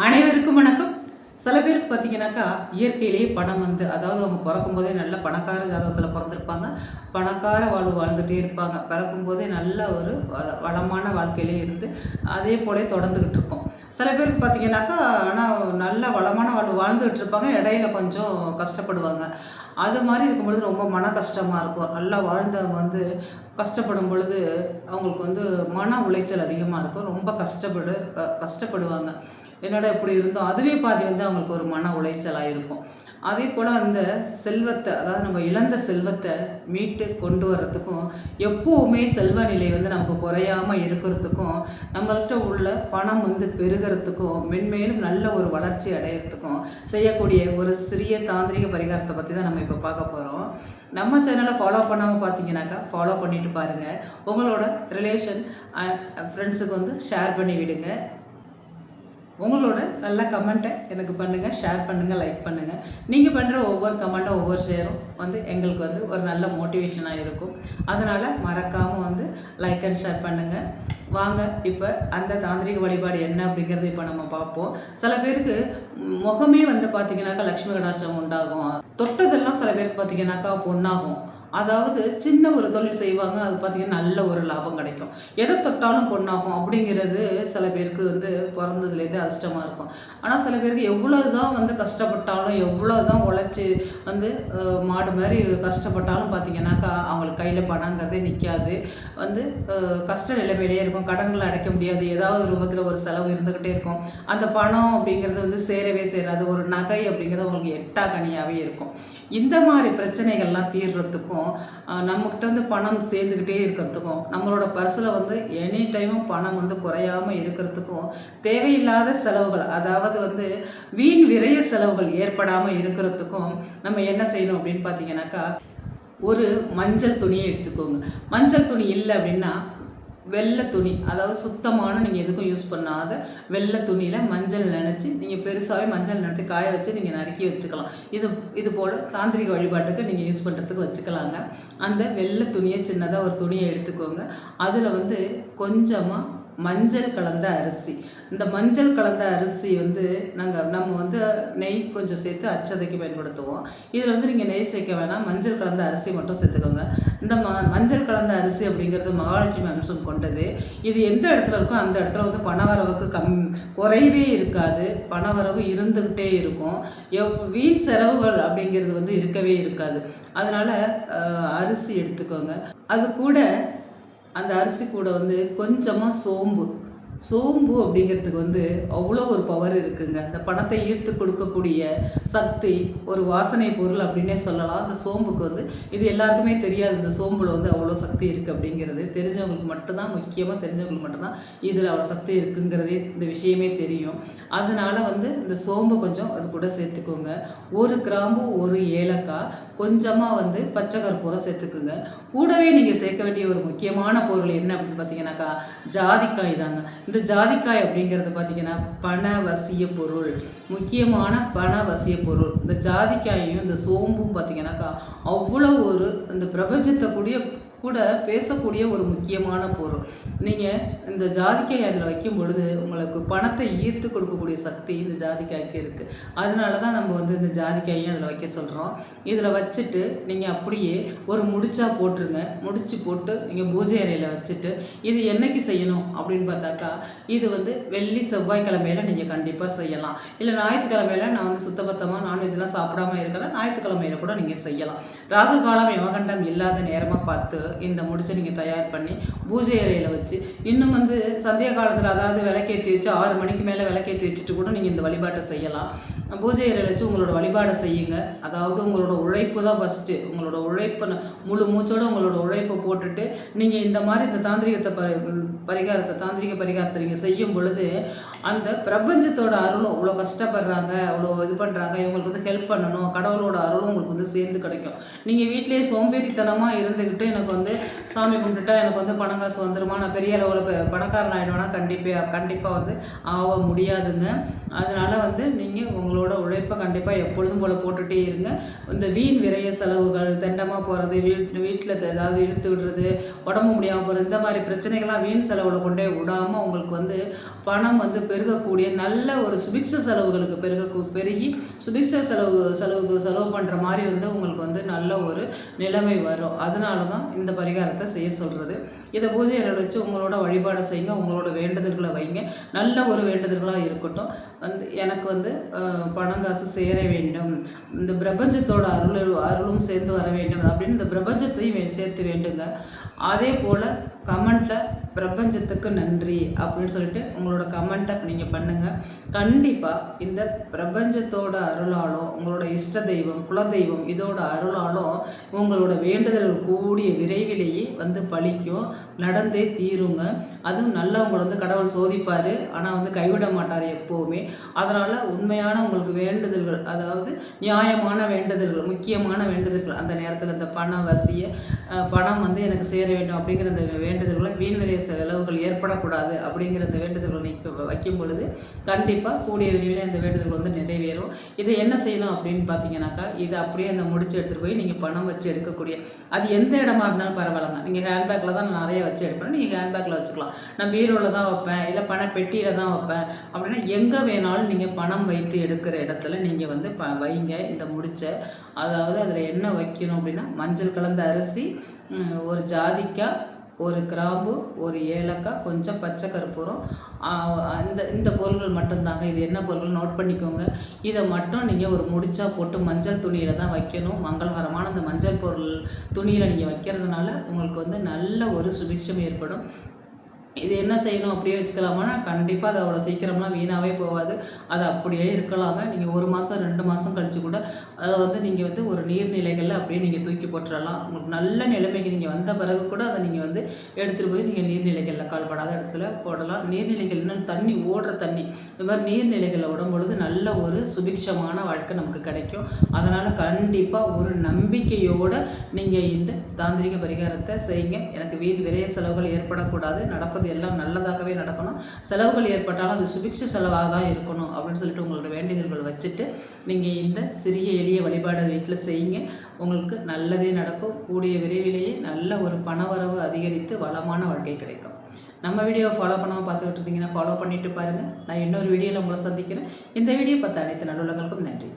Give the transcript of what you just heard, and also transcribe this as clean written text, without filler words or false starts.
அனைவருக்கும் வணக்கம். சில பேருக்கு பார்த்தீங்கன்னாக்கா இயற்கையிலேயே பணம் வந்து அதாவது அவங்க பிறக்கும்போதே நல்ல பணக்கார ஜாதகத்தில் பிறந்திருப்பாங்க. பணக்கார வாழ்வு வாழ்ந்துகிட்டே இருப்பாங்க. பிறக்கும்போதே நல்ல ஒரு வளமான வாழ்க்கையிலே இருந்து அதே போல தொடர்ந்துக்கிட்டு இருக்கும். சில பேருக்கு பார்த்தீங்கன்னாக்கா ஆனால் நல்ல வளமான வாழ்வு வாழ்ந்துகிட்டு இருப்பாங்க. இடையில கொஞ்சம் கஷ்டப்படுவாங்க. அது மாதிரி இருக்கும் பொழுது ரொம்ப மன கஷ்டமாக இருக்கும். நல்லா வாழ்ந்தவங்க வந்து கஷ்டப்படும் பொழுது அவங்களுக்கு வந்து மன உளைச்சல் அதிகமாக இருக்கும். ரொம்ப கஷ்டப்படுவாங்க. என்னடா இப்படி இருந்தோம், அதுவே பாதி வந்து அவங்களுக்கு ஒரு மன உளைச்சலாக இருக்கும். அதே போல் அந்த செல்வத்தை, அதாவது நம்ம இழந்த செல்வத்தை மீட்டு கொண்டு வர்றதுக்கும், எப்போவுமே செல்வ நிலை வந்து நமக்கு குறையாமல் இருக்கிறதுக்கும், நம்மள்கிட்ட உள்ள பணம் வந்து பெருகிறதுக்கும், மென்மேலும் நல்ல ஒரு வளர்ச்சி அடையிறதுக்கும் செய்யக்கூடிய ஒரு சிறிய தாந்திரிக பரிகாரத்தை பற்றி தான் நம்ம இப்போ பார்க்க போகிறோம். நம்ம சேனலை ஃபாலோ பண்ணாமல் பார்த்தீங்கன்னாக்கா ஃபாலோ பண்ணிட்டு பாருங்கள். உங்களோட ரிலேஷன் அண்ட் ஃப்ரெண்ட்ஸுக்கு வந்து ஷேர் பண்ணி விடுங்க. உங்களோட நல்ல கமெண்ட்டை எனக்கு பண்ணுங்கள், ஷேர் பண்ணுங்கள், லைக் பண்ணுங்கள். நீங்கள் பண்ணுற ஒவ்வொரு கமெண்ட்டும் ஒவ்வொரு ஷேரும் வந்து எங்களுக்கு வந்து ஒரு நல்ல மோட்டிவேஷனாக இருக்கும். அதனால் மறக்காமல் வந்து லைக் அண்ட் ஷேர் பண்ணுங்கள். வாங்க இப்போ அந்த தாந்திரிக வழிபாடு என்ன அப்படிங்கிறது இப்போ நம்ம பார்ப்போம். சில பேருக்கு முகமே வந்து பார்த்திங்கனாக்கா லக்ஷ்மி கடாட்சம் உண்டாகும். தொட்டதெல்லாம் சில பேருக்கு பார்த்திங்கனாக்கா பொண்ணாகும். அதாவது சின்ன ஒரு தொழில் செய்வாங்க, அது பார்த்திங்கன்னா நல்ல ஒரு லாபம் கிடைக்கும். எதை தொட்டாலும் பொண்ணாகும் அப்படிங்கிறது சில பேருக்கு வந்து பிறந்ததுலேருந்தே அதிர்ஷ்டமாக இருக்கும். ஆனால் சில பேருக்கு எவ்வளோ தான் வந்து கஷ்டப்பட்டாலும், எவ்வளோ தான் உழைச்சி வந்து மாடு மாதிரி கஷ்டப்பட்டாலும் பார்த்திங்கனாக்கா அவங்களுக்கு கையில் பணங்கிறதே நிற்காது. வந்து கஷ்ட நிலைமையிலே இருக்கும். கடன்களை அடைக்க முடியாது. ஏதாவது ரூபத்தில் ஒரு செலவு இருந்துக்கிட்டே இருக்கும். அந்த பணம் அப்படிங்கிறது வந்து சேரவே சேராது. ஒரு நகை அப்படிங்கிறது அவங்களுக்கு எட்டா கனியாகவே இருக்கும். இந்த மாதிரி பிரச்சனைகள்லாம் தீர்றதுக்கும், நம்மக்கிட்ட வந்து பணம் சேர்ந்துக்கிட்டே இருக்கிறதுக்கும், நம்மளோட பர்ஸில் வந்து எனி டைமும் பணம் வந்து குறையாமல் இருக்கிறதுக்கும், தேவையில்லாத செலவுகள், அதாவது வந்து வீண் விரைய செலவுகள் ஏற்படாமல் இருக்கிறதுக்கும் நம்ம என்ன செய்யணும் அப்படின்னு பார்த்தீங்கன்னாக்கா, ஒரு மஞ்சள் துணியை எடுத்துக்கோங்க. மஞ்சள் துணி இல்லை அப்படின்னா வெள்ளை துணி, அதாவது சுத்தமான நீங்கள் எதுக்கும் யூஸ் பண்ணாத வெள்ளை துணியில் மஞ்சள் நினச்சி நீங்கள் பெருசாகவே மஞ்சள் நினைத்து காய வச்சு நீங்கள் நறுக்கி வச்சுக்கலாம். இது போல் தாந்திரிக வழிபாட்டுக்கு நீங்கள் யூஸ் பண்ணுறதுக்கு வச்சுக்கலாங்க. அந்த வெள்ளை துணியை சின்னதாக ஒரு துணியை எடுத்துக்கோங்க. அதில் வந்து கொஞ்சமாக மஞ்சள் கலந்த அரிசி, இந்த மஞ்சள் கலந்த அரிசி வந்து நம்ம வந்து நெய் கொஞ்சம் சேர்த்து அச்சதைக்கு பயன்படுத்துவோம். இதில் வந்து நீங்கள் நெய் சேர்க்க வேணாம், மஞ்சள் கலந்த அரிசி மட்டும் சேர்த்துக்கோங்க. இந்த மஞ்சள் கலந்த அரிசி அப்படிங்கிறது மகாலட்சுமி அம்சம் கொண்டது. இது எந்த இடத்துல இருக்கோ அந்த இடத்துல வந்து பணவரவுக்கு குறைவே இருக்காது. பணவரவு இருந்துக்கிட்டே இருக்கும். வீண் செலவுகள் அப்படிங்கிறது வந்து இருக்கவே இருக்காது. அதனால் அரிசி எடுத்துக்கோங்க. அது கூட அந்த அரிசி கூட வந்து கொஞ்சமாக சோம்பு அப்படிங்கிறதுக்கு வந்து அவ்வளோ ஒரு பவர் இருக்குங்க. அந்த பணத்தை ஈர்த்து கொடுக்கக்கூடிய சக்தி, ஒரு வாசனை பொருள் அப்படின்னே சொல்லலாம். அந்த சோம்புக்கு வந்து இது எல்லாருக்குமே தெரியாது. இந்த சோம்பில் வந்து அவ்வளோ சக்தி இருக்குது அப்படிங்கிறது தெரிஞ்சவங்களுக்கு மட்டும்தான், முக்கியமாக தெரிஞ்சவங்களுக்கு மட்டும்தான் இதில் அவ்வளோ சக்தி இருக்குங்கிறதே இந்த விஷயமே தெரியும். அதனால் வந்து இந்த சோம்பு கொஞ்சம் அது கூட சேர்த்துக்கோங்க. ஒரு கிராம்பு, ஒரு ஏலக்காய், கொஞ்சமாக வந்து பச்சை கற்பூரம் சேர்த்துக்குங்க. கூடவே நீங்கள் சேர்க்க வேண்டிய ஒரு முக்கியமான பொருள் என்ன அப்படின்னு பார்த்தீங்கன்னாக்கா ஜாதிக்காய் தாங்க. இந்த ஜாதிக்காய் அப்படிங்கிறது பார்த்திங்கன்னா பணவசிய பொருள், முக்கியமான பணவசிய பொருள். இந்த ஜாதிக்காயையும் இந்த சோம்பும் பார்த்திங்கனாக்கா அவ்வளோ ஒரு இந்த பிரபஞ்சத்தை கூட பேசக்கூடிய ஒரு முக்கியமான பொருள். நீங்கள் இந்த ஜாதிக்காய் அதில் வைக்கும் பொழுது உங்களுக்கு பணத்தை ஈர்த்து கொடுக்கக்கூடிய சக்தி இந்த ஜாதிக்காய்க்கு இருக்குது. அதனால தான் நம்ம வந்து இந்த ஜாதிக்காயையும் அதில் வைக்க சொல்கிறோம். இதில் வச்சுட்டு நீங்கள் அப்படியே ஒரு முடிச்சா போட்டுருங்க. முடிச்சு போட்டு நீங்கள் பூஜை அறையில் வச்சுட்டு, இது என்னைக்கு செய்யணும் அப்படின்னு பார்த்தாக்கா, இது வந்து வெள்ளி செவ்வாய்க்கிழமையில் நீங்கள் கண்டிப்பாக செய்யலாம். இல்லை ஞாயிற்றுக்கிழமையில் நான் வந்து சுத்தபத்தமாக நான்வெஜ்லாம் சாப்பிடாமல் இருக்கிறேன், ஞாயிற்றுக்கிழமையில் கூட நீங்கள் செய்யலாம். ராகு காலம் யமகண்டம் இல்லாத நேரமாக பார்த்து இந்த முடிச்சை நீங்கள் தயார் பண்ணி பூஜை அறையில் வச்சு, இன்னும் வந்து சந்தியா காலத்தில், அதாவது விளக்கேற்றி வச்சு 6 மணிக்கு மேலே விளக்கேற்றி வச்சுட்டு கூட நீங்கள் இந்த வழிபாட்டை செய்யலாம். பூஜை அறையில் வச்சு உங்களோட வழிபாடை செய்யுங்க. அதாவது உங்களோட உழைப்பு தான் ஃபஸ்ட்டு. உங்களோட உழைப்பை முழு மூச்சோடு உங்களோட உழைப்பை போட்டுட்டு நீங்கள் இந்த மாதிரி இந்த தாந்திரிக பரிகாரத்தை நீங்கள் செய்யும் பொழுது அந்த பிரபஞ்சத்தோட அருளும், அவ்வளோ கஷ்டப்படுறாங்க, அவ்வளோ இது பண்ணுறாங்க, இவங்களுக்கு வந்து ஹெல்ப் பண்ணணும், கடவுளோட அருளும் உங்களுக்கு வந்து சேர்ந்து கிடைக்கும். நீங்கள் வீட்டிலேயே சோம்பேறித்தனமாக இருந்துக்கிட்டு எனக்கு வந்து சாமி கும்பிட்டுட்டா எனக்கு வந்து பணம் காசு வந்துடுமா, நான் பெரிய அளவில் பணக்காரன் ஆகிடுவேன்னா கண்டிப்பாக வந்து ஆக முடியாதுங்க. அதனால் வந்து நீங்கள் உங்களோட உழைப்பை கண்டிப்பாக எப்பொழுதும் போல் போட்டுகிட்டே இருங்க. இந்த வீண் விரைய செலவுகள், தெண்டமாக போகிறது, வீட்டில் ஏதாவது இழுத்து விடுறது, உடம்பு முடியாமல் போகிறது, இந்த மாதிரி பிரச்சனைகள்லாம் வீண் செலவில் கொண்டே விடாமல் உங்களுக்கு வந்து பணம் வந்து பெருகக்கூடிய நல்ல ஒரு சுபிக்ஷ செலவுகளுக்கு பெருகி சுபிக்ஷ செலவு பண்ணுற மாதிரி வந்து உங்களுக்கு வந்து நல்ல ஒரு நிலைமை வரும். அதனால தான் இந்த பரிகாரத்தை செய்ய சொல்கிறது. இதை பூஜை அறையில் வச்சு உங்களோட வழிபாடு செய்யுங்க, உங்களோட வேண்டுதல்களை வைங்க. நல்ல ஒரு வேண்டுதல்களாக இருக்கட்டும். வந்து எனக்கு வந்து பணம் காசு சேர வேண்டும், இந்த பிரபஞ்சத்தோட அருளும் சேர்ந்து வர வேண்டும் அப்படின்னு இந்த பிரபஞ்சத்தையும் சேர்த்து வேண்டுங்க. அதே போல் கமெண்ட்டில் பிரபஞ்சத்துக்கு நன்றி அப்படின்னு சொல்லிட்டு உங்களோட கமெண்ட்டை நீங்கள் பண்ணுங்கள். கண்டிப்பாக இந்த பிரபஞ்சத்தோட அருளாலும் உங்களோட இஷ்ட தெய்வம் குலதெய்வம் இதோட அருளாலும் உங்களோட வேண்டுதல் கூடிய விரைவிலேயே வந்து பலிக்கும், நடந்தே தீருங்க. அதுவும் நல்லா உங்களை வந்து கடவுள் சோதிப்பார், ஆனால் வந்து கைவிட மாட்டார் எப்போவுமே. அதனால் உண்மையான உங்களுக்கு வேண்டுதல்கள், அதாவது நியாயமான வேண்டுதல்கள், முக்கியமான வேண்டுதல்கள், அந்த நேரத்தில் இந்த பணம் வந்து எனக்கு சேர வேண்டும் அப்படிங்கிற அந்த வேண்டுதல்களை வீண் விரைய செலவுகள் ஏற்படக்கூடாது அப்படிங்கிற அந்த வேண்டுதல்களை நீங்கள் வைக்கும் பொழுது கண்டிப்பாக கூடிய விரைவில் அந்த வேண்டுதல் வந்து நிறைவேறும். இதை என்ன செய்யணும் அப்படின்னு பார்த்தீங்கன்னாக்கா, இதை அப்படியே அந்த முடிச்சு எடுத்துகிட்டு போய் நீங்கள் பணம் வச்சு எடுக்கக்கூடிய, அது எந்த இடமா இருந்தாலும் பரவாயில்லைங்க. நீங்கள் ஹேண்ட்பேக்கில் தான் நான் நிறைய வச்சு எடுப்பேன், நீங்கள் ஹேண்ட்பேக்கில் வச்சுக்கலாம். நான் பீரோவில் தான் வைப்பேன், இல்லை பணப்பெட்டியில் தான் வைப்பேன் அப்படின்னா எங்கே வேணாலும் நீங்கள் பணம் வைத்து எடுக்கிற இடத்துல நீங்கள் வந்து வைங்க இந்த முடிச்சை. அதாவது அதில் என்ன வைக்கணும் அப்படின்னா, மஞ்சள் கலந்த அரிசி, ஒரு ஜாதிக்காய், ஒரு கிராம்பு, ஒரு ஏலக்காய், கொஞ்சம் பச்சை கற்பூரம், இந்த பொருள்கள் மட்டும்தாங்க. இது என்ன பொருள் நோட் பண்ணிக்கோங்க. இதை மட்டும் நீங்கள் ஒரு முடிச்சா போட்டு மஞ்சள் துணியில் தான் வைக்கணும். மங்களகரமான அந்த மஞ்சள் பொருள் துணியில் நீங்கள் வைக்கிறதுனால உங்களுக்கு வந்து நல்ல ஒரு சுபிக்ஷம் ஏற்படும். இது என்ன செய்யணும் அப்படியே வச்சுக்கலாமான்னா, கண்டிப்பாக அது அவ்வளோ சீக்கிரம்லாம் வீணாகவே போகாது. அது அப்படியே இருக்கலாங்க. நீங்கள் 1 மாதம் 2 மாதம் கழித்து கூட அதை வந்து நீங்கள் வந்து ஒரு நீர்நிலைகளில் அப்படியே நீங்கள் தூக்கி போட்டுடலாம். உங்களுக்கு நல்ல நிலைமைக்கு நீங்கள் வந்த பிறகு கூட அதை நீங்கள் வந்து எடுத்துகிட்டு போய் நீங்கள் நீர்நிலைகளில் கால்படாத இடத்துல போடலாம். நீர்நிலைகள் இன்னும் தண்ணி ஓடுற தண்ணி, இந்த மாதிரி நீர்நிலைகளில் விடும் பொழுது நல்ல ஒரு சுபிக்ஷமான வாழ்க்கை நமக்கு கிடைக்கும். அதனால் கண்டிப்பாக ஒரு நம்பிக்கையோடு நீங்கள் இந்த தாந்திரிக பரிகாரத்தை செய்யுங்க. எனக்கு வீண் விரைய செலவுகள் ஏற்படக்கூடாது, நடப்பது எல்லாம் நல்லதாகவே நடக்கணும், செலவுகள் ஏற்பட்டாலும் அது சுபிக்ஷ செலவாக தான் இருக்கணும் அப்படின்னு சொல்லிட்டு உங்களோட வேண்டுதல்கள் வச்சுட்டு நீங்கள் இந்த சிறிய எளிய வழிபாடு வீட்டில் செய்யுங்க. உங்களுக்கு நல்லதே நடக்கும். கூடிய விரைவிலேயே நல்ல ஒரு பணவரவு அதிகரித்து வளமான வாழ்க்கை கிடைக்கும். நம்ம வீடியோவை ஃபாலோ பண்ணாமல் பார்த்துக்கிட்டு இருந்தீங்கன்னா ஃபாலோ பண்ணிட்டு பாருங்கள். நான் இன்னொரு வீடியோவில் உங்களை சந்திக்கிறேன். இந்த வீடியோ பார்த்த அனைத்து நல்லுள்ளங்களுக்கும் நன்றி.